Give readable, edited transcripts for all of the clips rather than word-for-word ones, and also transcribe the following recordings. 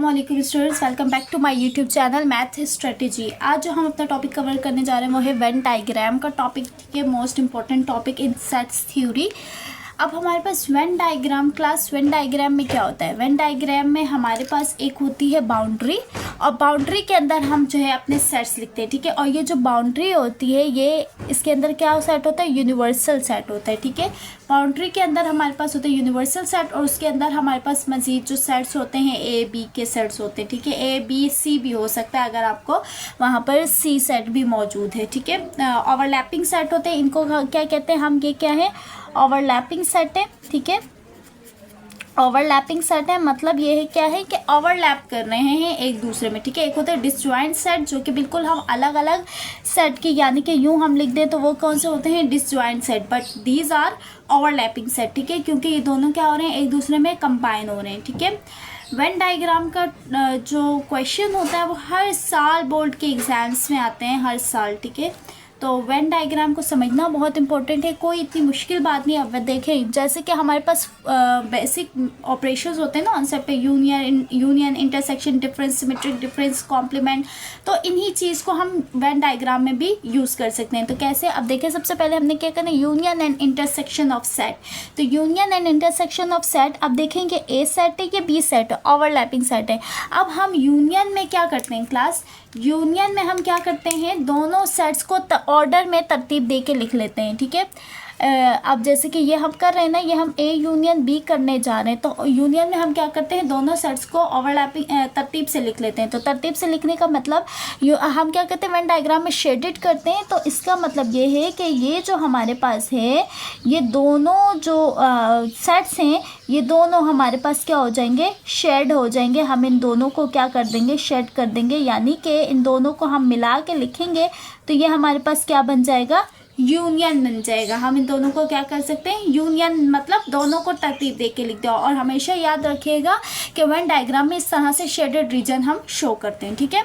अस्सलामुअलैकुम students, welcome back to my YouTube channel math strategy. आज जो हम अपना टॉपिक कवर करने जा रहे हैं वो है वेन डायग्राम का टॉपिक। ठीक है, most important topic in sets theory. अब हमारे पास Venn diagram class, Venn diagram में क्या होता है? वेन डायग्राम में हमारे पास एक होती है बाउंड्री, और बाउंड्री के अंदर हम जो है अपने सेट्स लिखते हैं। ठीक है, और ये जो बाउंड्री होती है ये इसके अंदर क्या सेट होता है? यूनिवर्सल सेट होता है। ठीक है, बाउंड्री के अंदर हमारे पास होता है यूनिवर्सल सेट, और उसके अंदर हमारे पास मजीद जो सेट्स होते हैं ए बी के सेट्स होते हैं। ठीक है, ए बी सी भी हो सकता है अगर आपको वहाँ पर सी सेट भी मौजूद है। ठीक है, ओवरलैपिंग सेट होते हैं, इनको क्या कहते हैं हम? ये क्या है? ओवरलैपिंग सेट है। ठीक है, ओवरलैपिंग सेट है, मतलब ये है क्या है कि ओवरलैप कर रहे हैं एक दूसरे में। ठीक है, एक होता है डिसजॉइंट सेट जो कि बिल्कुल हम अलग अलग सेट की, यानी कि यूं हम लिख दें तो वो कौन से होते हैं? Disjoint set, but these are overlapping set. ठीक है, क्योंकि ये दोनों क्या हो रहे हैं? एक दूसरे में कंबाइन हो रहे हैं। ठीक है, वेन डायग्राम का जो क्वेश्चन होता है वो हर साल बोर्ड के एग्जाम्स में आते हैं, हर साल। ठीक है, तो वेन डायग्राम को समझना बहुत इंपॉर्टेंट है, कोई इतनी मुश्किल बात नहीं। अब देखें, जैसे कि हमारे पास बेसिक ऑपरेशंस होते हैं ना आंसर पे, union, intersection, difference, symmetric difference, complement, तो इन्हीं चीज़ को हम वेन डायग्राम में भी यूज़ कर सकते हैं। तो कैसे? अब देखें, सबसे पहले हमने क्या करना है? Union and intersection of set. तो union and intersection of set, अब देखेंगे ए सेट है या बी सेट है? ओवरलैपिंग सेट है। अब हम यूनियन में क्या करते हैं क्लास? यूनियन में हम क्या करते हैं? दोनों सेट्स को ऑर्डर में तरतीब दे के लिख लेते हैं। ठीक है, अब जैसे कि ये हम कर रहे हैं ना, ये हम ए यूनियन बी करने जा रहे हैं, तो यूनियन में हम क्या करते हैं? दोनों सेट्स को ओवरलैपिंग तरतीब से लिख लेते हैं। तो तरतीब से लिखने का मतलब हम क्या करते हैं? वेन डायग्राम में शेडेड करते हैं। तो इसका मतलब ये है कि ये जो हमारे पास है, ये दोनों जो सेट्स हैं, ये दोनों हमारे पास क्या हो जाएंगे? शेड हो जाएंगे। हम इन दोनों को क्या कर देंगे? शेड कर देंगे, यानी कि इन दोनों को हम मिला के लिखेंगे तो ये हमारे पास क्या बन जाएगा? यूनियन बन जाएगा। हम इन दोनों को क्या कर सकते हैं? यूनियन, मतलब दोनों को तरतीब दे के लिख दो। और हमेशा याद रखिएगा कि वेन डायग्राम में इस तरह से शेडेड रीजन हम शो करते हैं। ठीक है,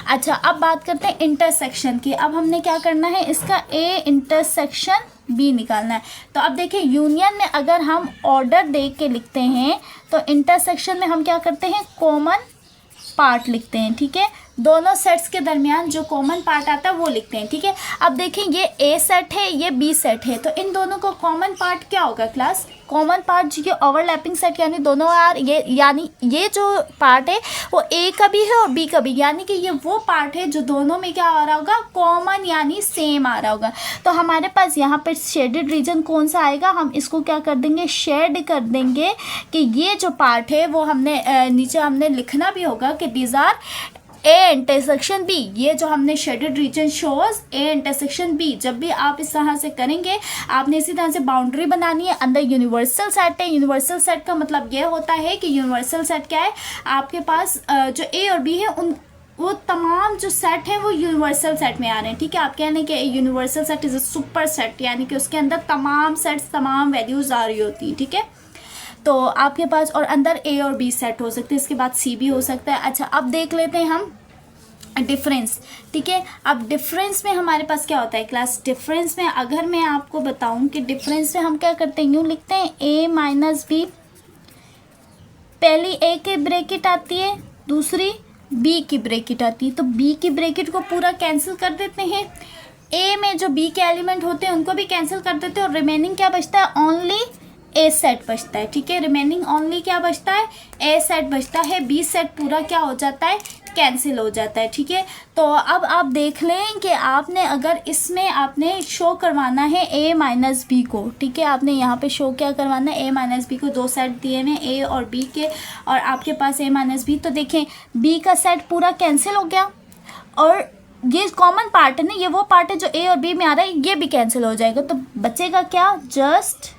अच्छा, अब बात करते हैं इंटरसेक्शन की। अब हमने क्या करना है? इसका ए इंटरसेक्शन बी निकालना है। तो अब देखिए, यूनियन में अगर हम ऑर्डर दे के लिखते हैं तो इंटरसेक्शन में हम क्या करते हैं? कॉमन पार्ट लिखते हैं। ठीक है, दोनों सेट्स के दरमियान जो कॉमन पार्ट आता है वो लिखते हैं। ठीक है, अब देखें, ये ए सेट है, ये बी सेट है, तो इन दोनों को कॉमन पार्ट क्या होगा क्लास? कॉमन पार्ट जो ये ओवरलैपिंग सेट, यानी दोनों यार ये, यानी ये जो पार्ट है वो ए का भी है और बी का भी, यानी कि ये वो पार्ट है जो दोनों में क्या आ रहा होगा? कॉमन, यानी सेम आ रहा होगा। तो हमारे पास यहाँ पर शेडेड रीजन कौन सा आएगा? हम इसको क्या कर देंगे? शेड कर देंगे कि ये जो पार्ट है वो हमने नीचे हमने लिखना भी होगा कि these are A intersection B. ये जो हमने shaded region shows A intersection B. जब भी आप इस तरह से करेंगे, आपने इसी तरह से बाउंड्री बनानी है। अंदर यूनिवर्सल सेट है। यूनिवर्सल सेट का मतलब ये होता है कि यूनिवर्सल सेट क्या है? आपके पास जो ए और बी है, उन वो तमाम जो सेट है वो यूनिवर्सल सेट में आ रहे हैं। ठीक है, आप कह रहे हैं कि universal set is a super set, यानी कि उसके अंदर तमाम सेट्स, तमाम वैल्यूज आ रही होती हैं। ठीक है, तो आपके पास और अंदर ए और बी सेट हो सकते हैं, इसके बाद सी भी हो सकता है। अच्छा, अब देख लेते हैं हम डिफरेंस। ठीक है, अब डिफरेंस में हमारे पास क्या होता है क्लास? डिफरेंस में अगर मैं आपको बताऊं कि डिफरेंस में हम क्या करते हैं, यूँ लिखते हैं ए माइनस बी। पहली ए की ब्रैकेट आती है, दूसरी बी की ब्रैकेट आती है, तो बी की ब्रैकेट को पूरा कैंसिल कर देते हैं। ए में जो बी के एलिमेंट होते हैं उनको भी कैंसिल कर देते हैं, और रिमेनिंग क्या बचता है? ओनली ए सेट बचता है। ठीक है, रिमेनिंग ओनली क्या बचता है? ए सेट बचता है। बी सेट पूरा क्या हो जाता है? कैंसिल हो जाता है। ठीक है, तो अब आप देख लें कि आपने अगर इसमें आपने शो करवाना है ए माइनस बी को। ठीक है, आपने यहाँ पे शो क्या करवाना है? ए माइनस बी को। दो सेट दिए हुए ए और बी के, और आपके पास ए माइनस बी। तो देखें, बी का सेट पूरा कैंसिल हो गया, और ये कॉमन पार्ट है ना, ये वो पार्ट है जो ए और बी में आ रहा है, ये भी कैंसिल हो जाएगा। तो बचेगा क्या? Just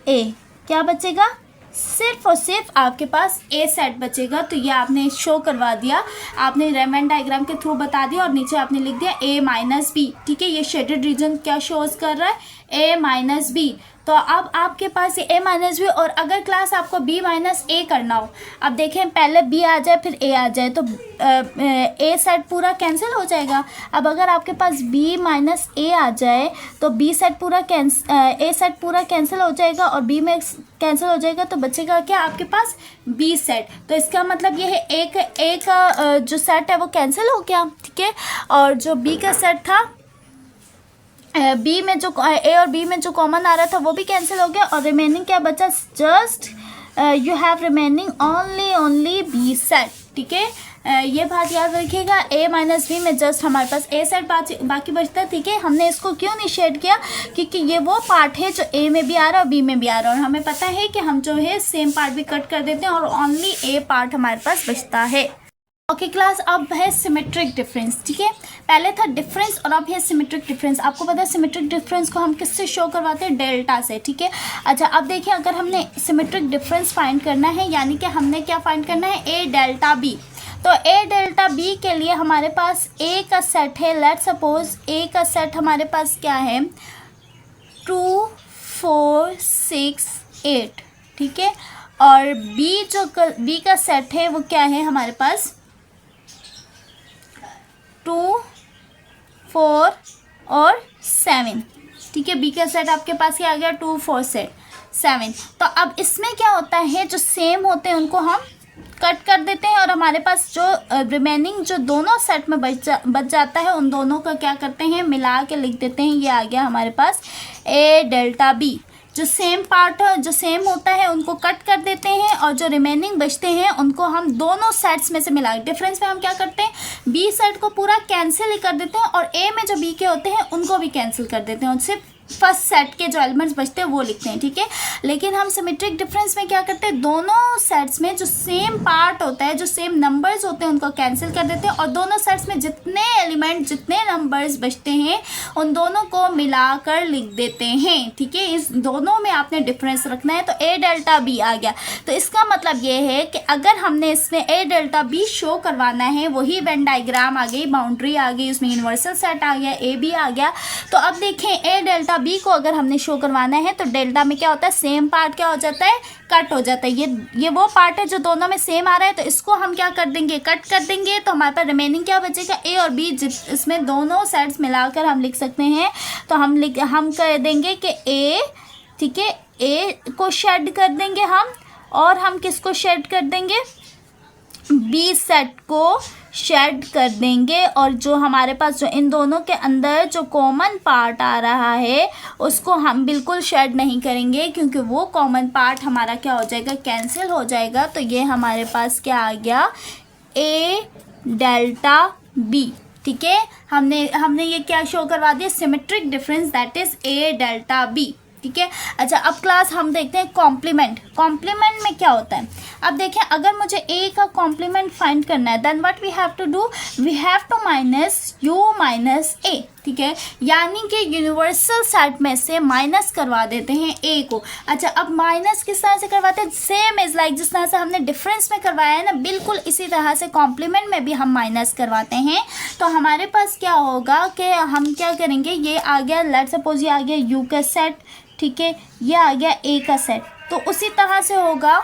a. क्या बचेगा? सिर्फ और सिर्फ आपके पास ए सेट बचेगा। तो ये आपने शो करवा दिया, आपने वेन डायग्राम के थ्रू बता दिया, और नीचे आपने लिख दिया ए माइनस बी। ठीक है, ये शेडेड रीजन क्या शोज कर रहा है? ए माइनस बी। तो अब आपके पास ए माइनस बी, और अगर क्लास आपको बी माइनस ए करना हो, अब देखें पहले बी आ जाए फिर ए आ जाए तो ए सेट पूरा कैंसिल हो जाएगा। अब अगर आपके पास बी माइनस ए आ जाए तो बी सेट पूरा ए सेट पूरा कैंसिल हो जाएगा और बी में कैंसिल हो जाएगा, तो बचेगा क्या आपके पास बी सेट। तो इसका मतलब ये है ए का जो सेट है वो कैंसिल हो गया, ठीक है। और जो बी का सेट था, बी में जो ए और बी में जो कॉमन आ रहा था वो भी कैंसिल हो गया, और रिमेनिंग क्या बचा, just you have remaining only B set, ठीक है। ये बात याद रखिएगा, ए माइनस बी में जस्ट हमारे पास ए सेट बाकी बचता है, ठीक है। हमने इसको क्यों नहीं शेड किया, क्योंकि ये वो पार्ट है जो ए में भी आ रहा है और बी में भी आ रहा है, और हमें पता है कि हम जो है सेम पार्ट भी कट कर देते हैं और ओनली ए पार्ट हमारे पास बचता है। ओके क्लास, अब है सिमेट्रिक डिफरेंस, ठीक है। पहले था डिफरेंस और अब है सिमेट्रिक डिफरेंस। आपको पता है सिमेट्रिक डिफरेंस को हम किससे शो करवाते हैं, डेल्टा से, ठीक है। अच्छा अब देखिए, अगर हमने सिमेट्रिक डिफरेंस फाइंड करना है, यानी कि हमने क्या फाइंड करना है, ए डेल्टा बी। तो ए डेल्टा बी के लिए हमारे पास ए का सेट है, लेट सपोज ए का सेट हमारे पास क्या है, 2 4 6 8, ठीक है। और बी का सेट है वो क्या है हमारे पास, 2 4 और 7, ठीक है। बी का सेट आपके पास क्या आ गया, 2 4 7। तो अब इसमें क्या होता है, जो सेम होते हैं उनको हम कट कर देते हैं और हमारे पास जो रिमेनिंग जो दोनों सेट में बच जाता है उन दोनों का क्या करते हैं, मिला के लिख देते हैं। ये आ गया हमारे पास ए डेल्टा बी। जो सेम पार्ट जो सेम होता है उनको कट कर देते हैं और जो रिमेनिंग बचते हैं उनको हम दोनों सेट्स में से मिला, डिफरेंस में हम क्या करते हैं, बी सेट को पूरा कैंसिल ही कर देते हैं और ए में जो बी के होते हैं उनको भी कैंसिल कर देते हैं, और सिर्फ फर्स्ट सेट के जो एलिमेंट्स बचते हैं वो लिखते हैं, ठीक है। लेकिन हम सिमेट्रिक डिफरेंस में क्या करते हैं, दोनों सेट्स में जो सेम पार्ट होता है, जो सेम नंबर्स होते हैं उनको कैंसिल कर देते हैं और दोनों सेट्स में जितने एलिमेंट जितने नंबर्स बचते हैं उन दोनों को मिलाकर लिख देते हैं, ठीक है। इस दोनों में आपने डिफरेंस रखना है। तो ए डेल्टा बी आ गया, तो इसका मतलब ये है कि अगर हमने इसमें ए डेल्टा बी शो करवाना है, वही वेन डायग्राम आ गई, बाउंड्री आ गई, उसमें यूनिवर्सल सेट आ गया, ए बी आ गया। तो अब देखें ए डेल्टा बी को अगर हमने शो करवाना है तो डेल्टा में क्या होता है, सेम पार्ट क्या हो जाता है, कट हो जाता है। ये वो पार्ट है जो दोनों में सेम आ रहा है, तो इसको हम क्या कर देंगे, कट कर देंगे। तो हमारे पास रिमेनिंग क्या बचेगा, ए और बी, इसमें दोनों सेट्स मिलाकर हम लिख सकते हैं। तो हम कर देंगे कि ए, ठीक है, ए को शेड कर देंगे हम, और हम किसको शेड कर देंगे, बी सेट को शेड कर देंगे। और जो हमारे पास जो इन दोनों के अंदर जो कॉमन पार्ट आ रहा है उसको हम बिल्कुल शेड नहीं करेंगे, क्योंकि वो कॉमन पार्ट हमारा क्या हो जाएगा, कैंसिल हो जाएगा। तो ये हमारे पास क्या आ गया, ए डेल्टा बी, ठीक है। हमने ये क्या शो करवा दिया, symmetric difference, that is A delta B, ठीक है। अच्छा अब क्लास हम देखते हैं कॉम्प्लीमेंट। कॉम्प्लीमेंट में क्या होता है, अब देखें अगर मुझे ए का कॉम्प्लीमेंट फाइंड करना है, then what we have to do, we have to minus U minus A, ठीक है। यानी कि यूनिवर्सल सेट में से माइनस करवा देते हैं ए को। अच्छा अब माइनस किस तरह से करवाते हैं, सेम इज लाइक जिस तरह से हमने डिफरेंस में करवाया है ना, बिल्कुल इसी तरह से कॉम्प्लीमेंट में भी हम माइनस करवाते हैं। तो हमारे पास क्या होगा कि हम क्या करेंगे, ये आ गया, लेट सपोज ये आ गया यू का सेट, ठीक है, ये आ गया ए का सेट। तो उसी तरह से होगा,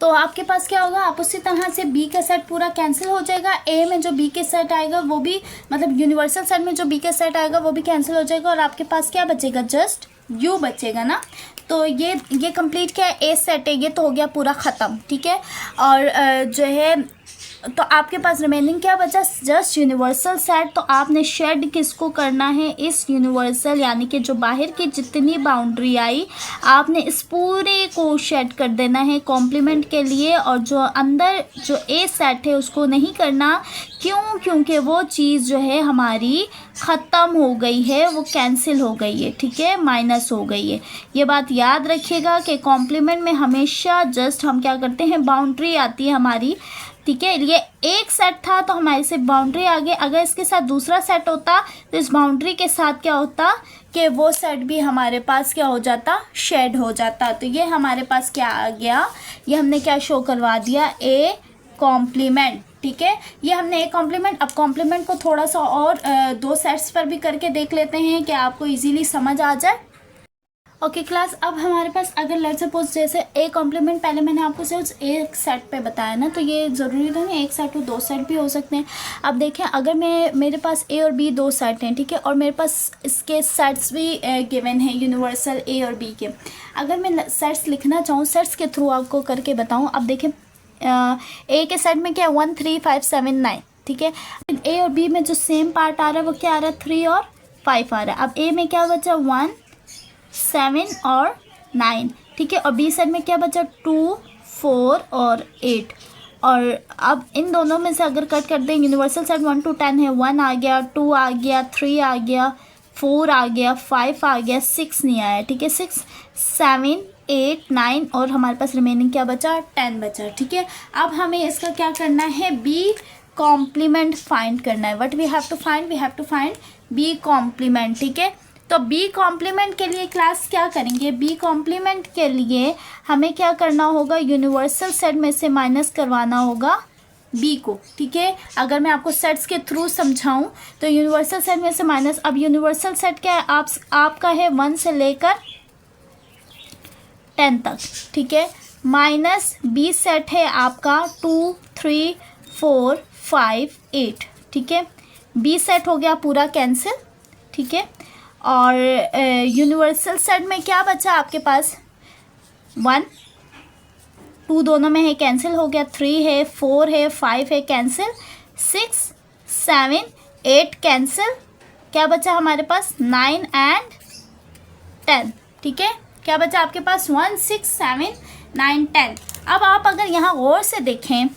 तो आपके पास क्या होगा, आप उसी तरह से बी का सेट पूरा कैंसिल हो जाएगा, ए में जो बी के सेट आएगा वो भी, मतलब यूनिवर्सल सेट में जो बी के सेट आएगा वो भी कैंसिल हो जाएगा, और आपके पास क्या बचेगा, जस्ट यू बचेगा ना। तो ये कंप्लीट क्या है, ए सेट है, ये तो हो गया पूरा ख़त्म, ठीक है। और जो है तो आपके पास रिमेनिंग क्या बचा, जस्ट यूनिवर्सल सेट। तो आपने शेड किसको करना है, इस यूनिवर्सल, यानी कि जो बाहर की जितनी बाउंड्री आई आपने इस पूरे को शेड कर देना है कॉम्प्लीमेंट के लिए, और जो अंदर जो ए सेट है उसको नहीं करना। क्यों, क्योंकि वो चीज़ जो है हमारी ख़त्म हो गई है, वो कैंसिल हो गई है, ठीक है, माइनस हो गई है। ये बात याद रखिएगा कि कॉम्प्लीमेंट में हमेशा जस्ट हम क्या करते हैं, बाउंड्री आती है हमारी, ठीक है। ये एक सेट था तो हमारे से बाउंड्री आ गई, अगर इसके साथ दूसरा सेट होता तो इस बाउंड्री के साथ क्या होता कि वो सेट भी हमारे पास क्या हो जाता, शेड हो जाता। तो ये हमारे पास क्या आ गया, ये हमने क्या शो करवा दिया, ए कॉम्प्लीमेंट, ठीक है, ये हमने एक कॉम्प्लीमेंट। अब कॉम्प्लीमेंट को थोड़ा सा और दो सेट्स पर भी करके देख लेते हैं कि आपको इजीली समझ आ जाए। ओके क्लास, अब हमारे पास अगर लेट्स सपोज जैसे ए कॉम्प्लीमेंट पहले मैंने आपको सिर्फ एक सेट पे बताया ना, तो ये ज़रूरी तो नहीं एक सेट हो, दो सेट भी हो सकते हैं। अब देखें, अगर मेरे पास ए और बी दो सेट हैं, ठीक है, और मेरे पास इसके सेट्स भी गिवन हैं यूनिवर्सल ए और बी के। अगर मैं सेट्स लिखना चाहूँ, सेट्स के थ्रू आपको करके बताऊँ, अब देखें ए के सेट में क्या है 1 3 5 7 9, ठीक है। ए और बी में जो सेम पार्ट आ रहा है वो क्या आ रहा है 3 और 5 आ रहा है। अब ए में क्या बचा 1 7 और 9, ठीक है, और बी सेट में क्या बचा 2 4 और 8। और अब इन दोनों में से अगर कट कर दें, यूनिवर्सल सेट 1 to 10 है, 1 आ गया, 2 आ गया, 3 आ गया, 4 आ गया, 5 आ गया, 6 नहीं आया, ठीक है, 6 7 8 9 और हमारे पास रिमेनिंग क्या बचा 10 बचा, ठीक है। अब हमें इसका क्या करना है, बी कॉम्प्लीमेंट फाइंड करना है। What we have to find B complement, ठीक है। तो बी कॉम्प्लीमेंट के लिए क्लास क्या करेंगे, बी कॉम्प्लीमेंट के लिए हमें क्या करना होगा, यूनिवर्सल सेट में से माइनस करवाना होगा बी को, ठीक है। अगर मैं आपको सेट्स के थ्रू समझाऊं तो यूनिवर्सल सेट में से माइनस, अब यूनिवर्सल सेट क्या है, आपका है 1 से लेकर 10 तक, ठीक है, माइनस बी सेट है आपका 2 3 4 5 8, ठीक है। बी सेट हो गया पूरा कैंसिल, ठीक है। और यूनिवर्सल सेट में क्या बचा आपके पास 1 2 दोनों में है, कैंसिल हो गया, 3 है, 4 है, 5 है, कैंसिल, 6 7 8 कैंसिल, क्या बचा हमारे पास 9 एंड 10, ठीक है। क्या बचा आपके पास 1 6 7 9 10। अब आप अगर यहाँ गौर से देखें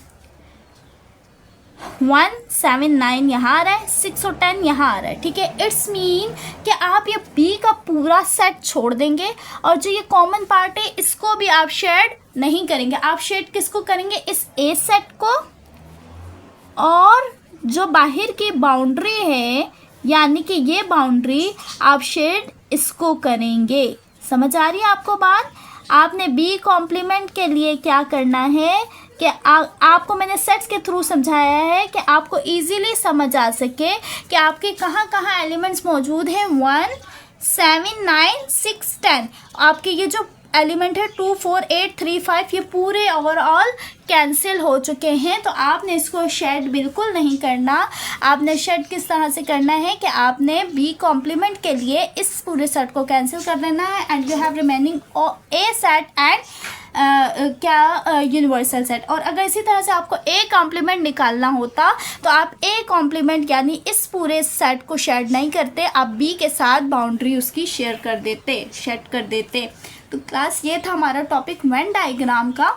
1 7 9 यहाँ आ रहा है, 6 और 10 यहाँ आ रहा है, ठीक है। इट्स मीन कि आप ये बी का पूरा सेट छोड़ देंगे और जो ये कॉमन पार्ट है इसको भी आप शेड नहीं करेंगे। आप शेड किसको करेंगे, इस ए सेट को, और जो बाहर की बाउंड्री है यानी कि ये बाउंड्री आप शेड इसको करेंगे। समझ आ रही है आपको बात। आपने बी कॉम्प्लीमेंट के लिए क्या करना है कि आपको मैंने सेट्स के थ्रू समझाया है कि आपको इजीली समझ आ सके कि आपके कहाँ कहाँ एलिमेंट्स मौजूद हैं। 1 7 9 6 10 आपके ये जो एलिमेंट है 2 4 8 3 5 ये पूरे ओवरऑल कैंसिल हो चुके हैं। तो आपने इसको शेड बिल्कुल नहीं करना। आपने शेड किस तरह से करना है कि आपने बी कॉम्प्लीमेंट के लिए इस पूरे सेट को कैंसिल कर देना है and you have remaining A set and universal set. और अगर इसी तरह से आपको ए कॉम्प्लीमेंट निकालना होता तो आप ए कॉम्प्लीमेंट यानी इस पूरे सेट को शेड नहीं करते, आप बी के साथ बाउंड्री उसकी शेयर कर देते, शेड कर देते। तो क्लास ये था हमारा टॉपिक वेन डायग्राम का,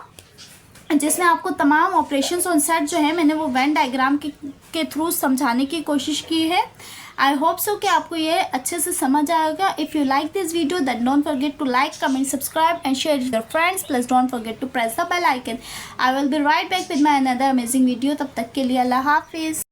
जिसमें आपको तमाम ऑपरेशंस ऑन सेट जो है मैंने वो वेन डायग्राम के थ्रू समझाने की कोशिश की है। आई होप सो कि आपको ये अच्छे से समझ आएगा। If you like this video then don't forget to like, comment, subscribe and share with your friends. Plus don't forget to press the bell icon. I will be right back with my another amazing video. तब तक के लिए अल्लाह हाफिज़।